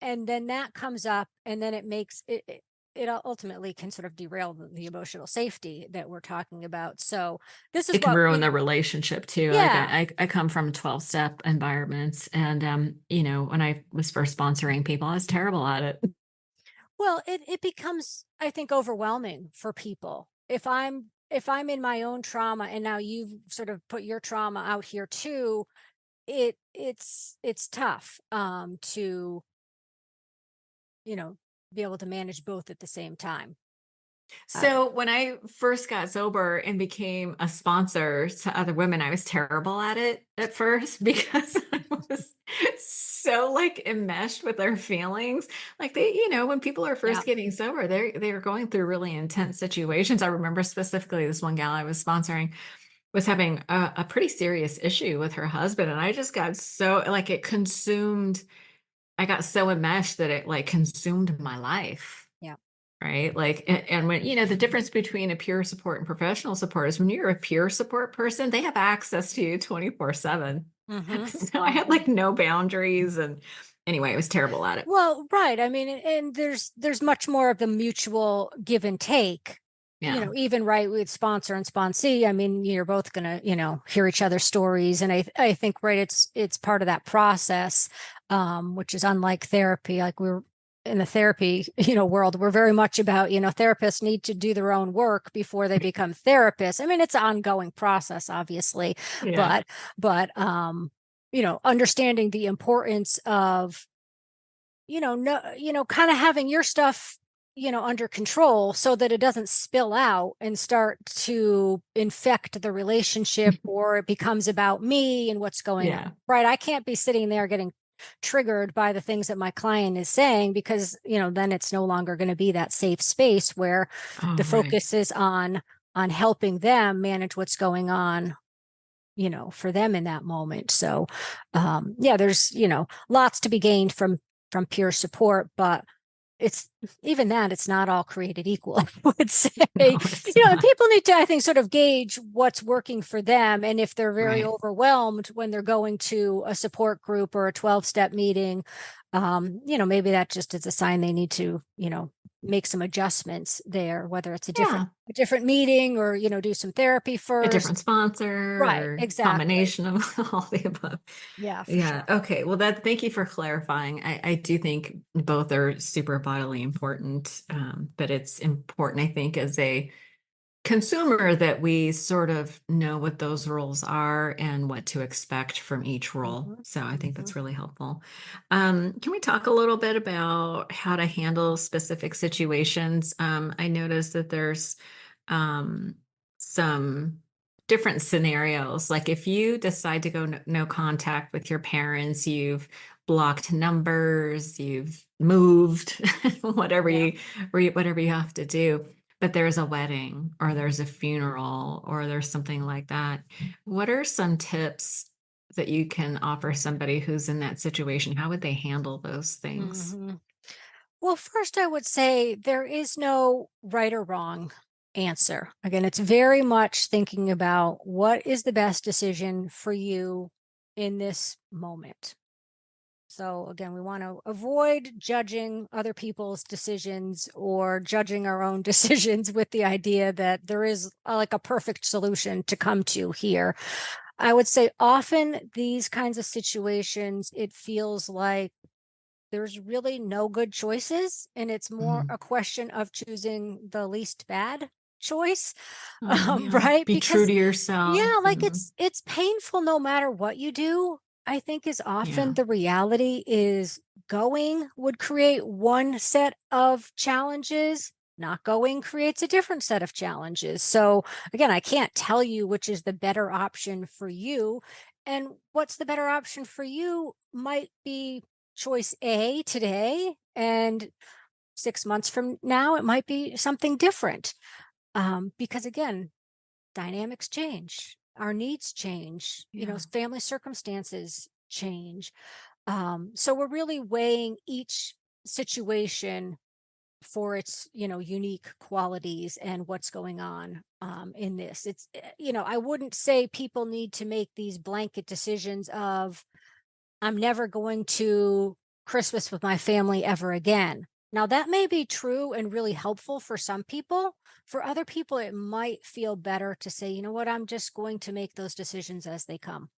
and then that comes up and then it ultimately can sort of derail the emotional safety that we're talking about. So this is It can what ruin the relationship too. Like yeah. I come from 12-step environments and when I was first sponsoring people, I was terrible at it. Well, it becomes, I think, overwhelming for people. If I'm if I'm in my own trauma and now you've sort of put your trauma out here too, it's tough to, you know, be able to manage both at the same time. Uh, So when I first got sober and became a sponsor to other women, I was terrible at it at first because I was so like enmeshed with their feelings. Like when people are yeah. first getting sober, they're going through really intense situations. I remember specifically this one gal I was sponsoring was having a pretty serious issue with her husband. And I just got so like I got so enmeshed that it like consumed my life. Yeah. Right. Like, and when, the difference between a peer support and professional support is when you're a peer support person, they have access to you 24/7. Mhm. So I had Mhm. like no boundaries. And anyway, I was terrible at it. Well, right. I mean, and there's much more of the mutual give and take. Yeah. Even right with sponsor and sponsee. I mean, you're both gonna, hear each other's stories, and I think right, it's part of that process, which is unlike therapy. Like we're in the therapy, world, we're very much about, therapists need to do their own work before they become therapists. I mean, it's an ongoing process, obviously, Yeah. but understanding the importance of no, kind of having your stuff, under control so that it doesn't spill out and start to infect the relationship or it becomes about me and what's going on. Yeah. Right. I can't be sitting there getting triggered by the things that my client is saying because, then it's no longer going to be that safe space where Oh, the right. focus is on helping them manage what's going on, for them in that moment. So yeah, there's, lots to be gained from peer support, but it's even that it's not all created equal. I would say, No, it's and not. people need to, I think, sort of gauge what's working for them. And if they're very Right. overwhelmed when they're going to a support group or a 12-step meeting, maybe that just is a sign they need to, make some adjustments there, whether it's a different Yeah. a different meeting or, do some therapy A first. different sponsor Right, or exactly. combination of all the above. Yeah, for Yeah. sure. Okay. Well, thank you for clarifying. I do think both are super vitally important. But it's important, I think, as a consumer that we sort of know what those roles are and what to expect from each role. Mhm, So I think mhm, that's really helpful. Can we talk a little bit about how to handle specific situations? I noticed that there's um, some different scenarios. Like if you decide to go no contact with your parents, you've blocked numbers, you've moved, whatever yeah. whatever you have to do, but there's a wedding or there's a funeral or there's something like that. What are some tips that you can offer somebody who's in that situation? How would they handle those things? Mhm. Well, first, I would say there is no right or wrong answer. Again, it's very much thinking about what is the best decision for you in this moment. So, again, we want to avoid judging other people's decisions or judging our own decisions with the idea that there is like a perfect solution to come to here. I would say often these kinds of situations, it feels like there's really no good choices, and it's more Mhm. a question of choosing the least bad choice, Oh, yeah. right? Be true Because to yeah, yourself like and it's painful no matter what you do. I think is yeah. often the reality is going would create one set of challenges. Not going creates a different set of challenges. So again, I can't tell you which is the better option for you. And what's the better option for you might be choice A today, and 6 months from now, it might be something different. Because again, dynamics change, our needs change, Yeah. family circumstances change. So we're really weighing each situation for its, unique qualities and what's going on in this. I wouldn't say people need to make these blanket decisions of I'm never going to Christmas with my family ever again. Now, that may be true and really helpful for some people. For other people, it might feel better to say, you know what, I'm just going to make those decisions as they come.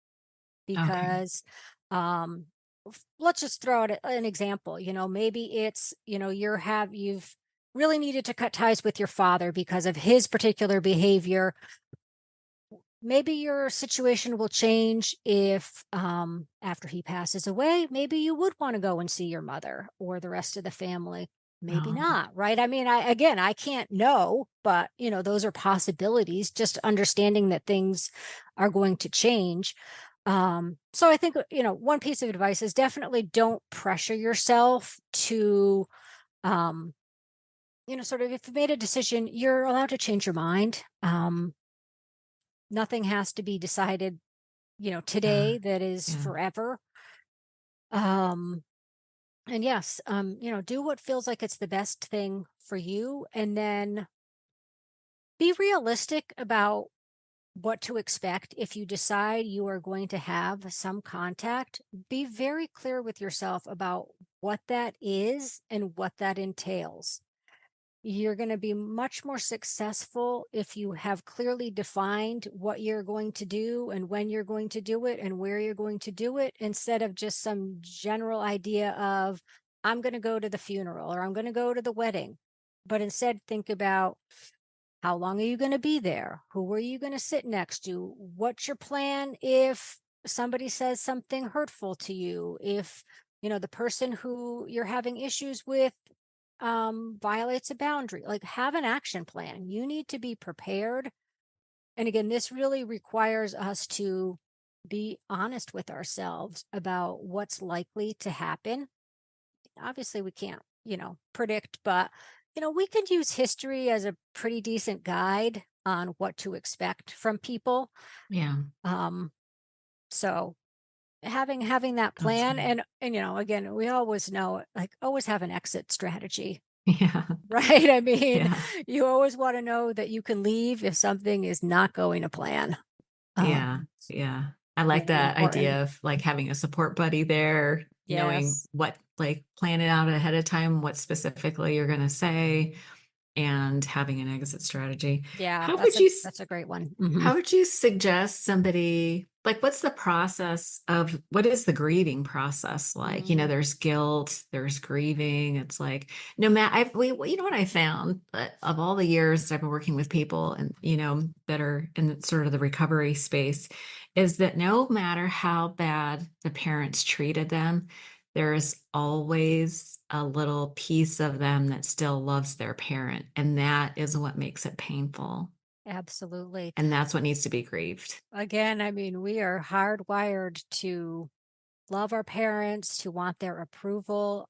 Okay. Because let's just throw out an example. Maybe it's, you've really needed to cut ties with your father because of his particular behavior. Maybe your situation will change if after he passes away, maybe you would want to go and see your mother or the rest of the family. Maybe Oh, not, right? I mean, I can't know, but those are possibilities, just understanding that things are going to change. So I think, one piece of advice is definitely don't pressure yourself to sort of, if you made a decision, you're allowed to change your mind. Nothing has to be decided, yeah, today that is yeah, forever. Um, and yes, do what feels like it's the best thing for you. And then be realistic about what to expect. If you decide you are going to have some contact, be very clear with yourself about what that is and what that entails. You're going to be much more successful if you have clearly defined what you're going to do and when you're going to do it and where you're going to do it, instead of just some general idea of, I'm going to go to the funeral or I'm going to go to the wedding. But instead, think about, how long are you going to be there? Who are you going to sit next to? What's your plan if somebody says something hurtful to you? If, the person who you're having issues with violates a boundary, like, have an action plan. You need to be prepared. And again, this really requires us to be honest with ourselves about what's likely to happen. Obviously, we can't, predict, but, we could use history as a pretty decent guide on what to expect from people. yeah. Um, so having that That's plan, good. and again, we always know, like, always have an exit strategy. Yeah, Right? I mean, yeah, you always want to know that you can leave if something is not going to plan. yeah, Um, yeah. I like Very that important. idea of like having a support buddy there, knowing Yes. what, like, plan it out ahead of time, what specifically you're going to say, and having an exit strategy. Yeah, How would you that's a great one. How would you suggest somebody, like, what's the process of, what is the grieving process like? Mhm. There's guilt, there's grieving. It's like, no matter, you know what I found, of all the years I've been working with people and, that are in sort of the recovery space, is that no matter how bad the parents treated them, there's always a little piece of them that still loves their parent. And that is what makes it painful. Absolutely. And that's what needs to be grieved. Again, I mean, we are hardwired to love our parents, to want their approval.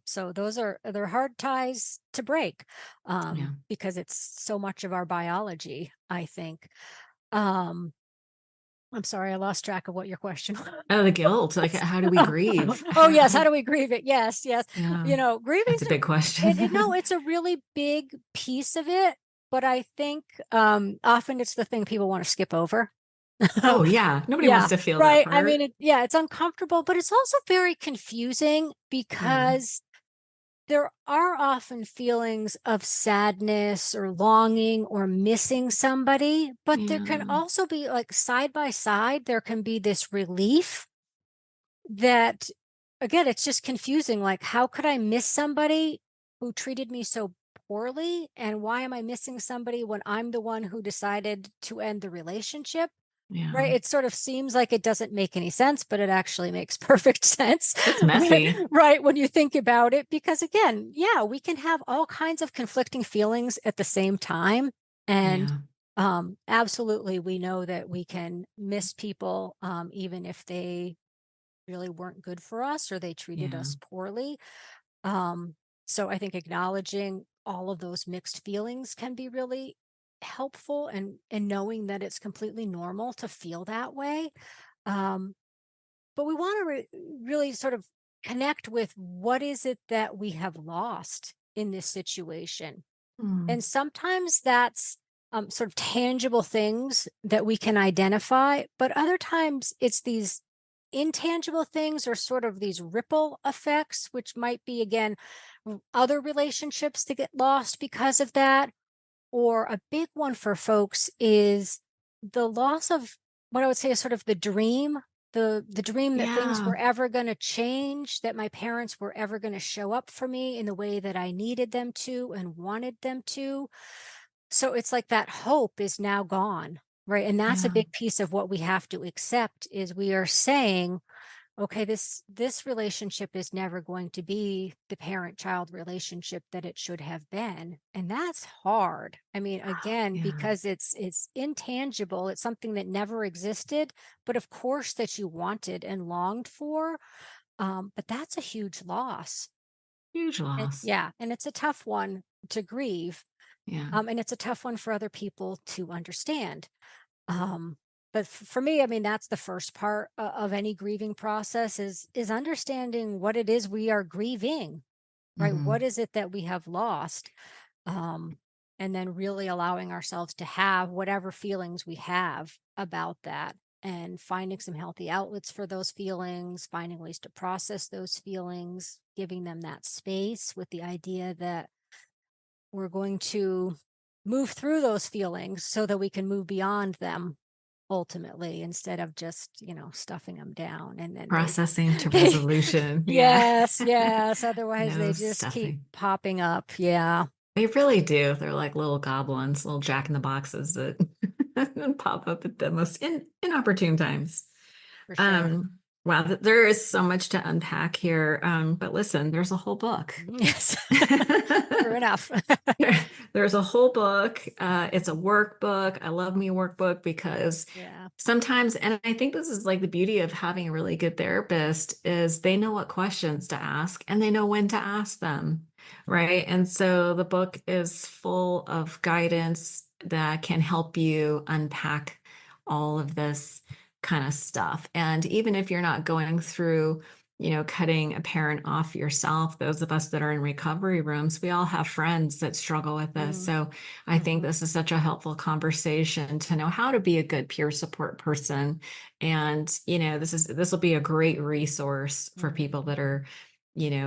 So they're hard ties to break, Yeah. because it's so much of our biology, I think. Um, I'm sorry, I lost track of what your question Oh, the guilt. Like, was. how do we grieve? Oh, yes. How do we grieve it? Yes, yes. Yeah, that's Grieving's a big question. it's a really big piece of it, but I think often it's the thing people want to skip over. Oh, yeah. Nobody wants Yeah, to feel that right. I mean, part. it's uncomfortable, but it's also very confusing Yeah. because there are often feelings of sadness or longing or missing somebody, but there can Yeah. also be, like, side by side, there can be this relief that, again, it's just confusing. Like, how could I miss somebody who treated me so poorly? And why am I missing somebody when I'm the one who decided to end the relationship? Yeah. Right, it sort of seems like it doesn't make any sense, but it actually makes perfect sense, It's right? messy. Right, when you think about it, because again, yeah, we can have all kinds of conflicting feelings at the same time. And Yeah. absolutely, we know that we can miss people, even if they really weren't good for us or they treated Yeah. us poorly. Um, so I think acknowledging all of those mixed feelings can be really helpful, and knowing that it's completely normal to feel that way. Um, but we want to really sort of connect with, what is it that we have lost in this situation? Mm. And sometimes that's sort of tangible things that we can identify, but other times it's these intangible things, or sort of these ripple effects, which might be, again, other relationships that get lost because of that. Or a big one for folks is the loss of what I would say is sort of the dream the dream that things Yeah. were ever going to change, that my parents were ever going to show up for me in the way that I needed them to and wanted them to. So it's like that hope is now gone, right? And that's a Yeah. big piece of what we have to accept is we are saying, okay, this relationship is never going to be the parent child relationship that it should have been, and that's hard. I mean, again, Yeah. because it's intangible, it's something that never existed, but of course that you wanted and longed for. But that's a huge loss. Huge And loss. yeah, and it's a tough one to grieve. Yeah. And it's a tough one for other people to understand. Um, but for me, I mean, that's the first part of any grieving process is understanding what it is we are grieving, right? What Hmm. is it that we have lost? Um, and then really allowing ourselves to have whatever feelings we have about that and finding some healthy outlets for those feelings, finding ways to process those feelings, giving them that space with the idea that we're going to move through those feelings so that we can move beyond them ultimately instead of just, stuffing them down and then Processing to they resolution. Yeah. yes, yes, otherwise No they just keep stuffing. popping up. Yeah, They really do. They're like little goblins, little jack in the boxes that pop up at the most inopportune times. for sure. Um, wow, there is so much to unpack here. But listen, there's a whole book. Yes. True enough. There's a whole book. It's a workbook. I love me a workbook because Yeah. sometimes, and I think this is like the beauty of having a really good therapist is they know what questions to ask and they know when to ask them, right? And so the book is full of guidance that can help you unpack all of this kind of stuff. And even if you're not going through cutting a parent off yourself. Those of us that are in recovery rooms, we all have friends that struggle with this. Mm, So I think mhm, this is such a helpful conversation to know how to be a good peer support person. And, this will be a great resource for people mhm, that are,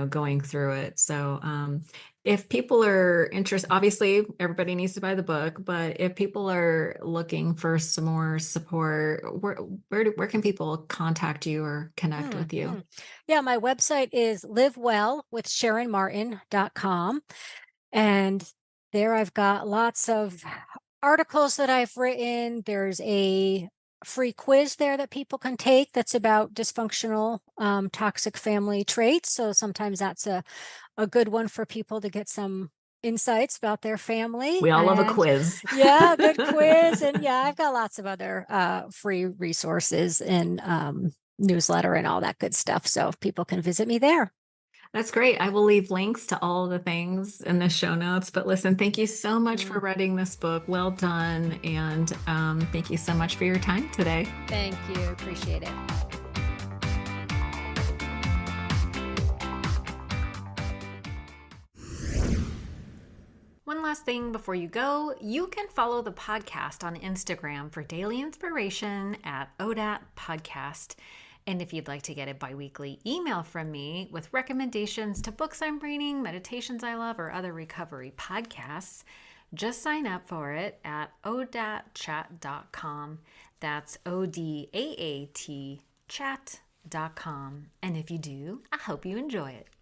going through it. So, if people are interested, obviously everybody needs to buy the book, but if people are looking for some more support, where can people contact you or connect with you? mhm. Yeah, my website is livewellwithsharonmartin.com. And there I've got lots of articles that I've written. There's a free quiz there that people can take that's about dysfunctional, toxic family traits. So sometimes that's a good one for people to get some insights about their family. We all love a And quiz. yeah, good quiz. And yeah, I've got lots of other free resources and newsletter and all that good stuff. So people can visit me there. That's great. I will leave links to all the things in the show notes. But listen, thank you so much for Mm, writing this book. Well done. And thank you so much for your time today. thank you. Appreciate it. One last thing before you go, you can follow the podcast on Instagram for daily inspiration at ODAT Podcast. And if you'd like to get a biweekly email from me with recommendations to books I'm reading, meditations I love, or other recovery podcasts, just sign up for it at odatchat.com. That's ODAAT chat.com. And if you do, I hope you enjoy it.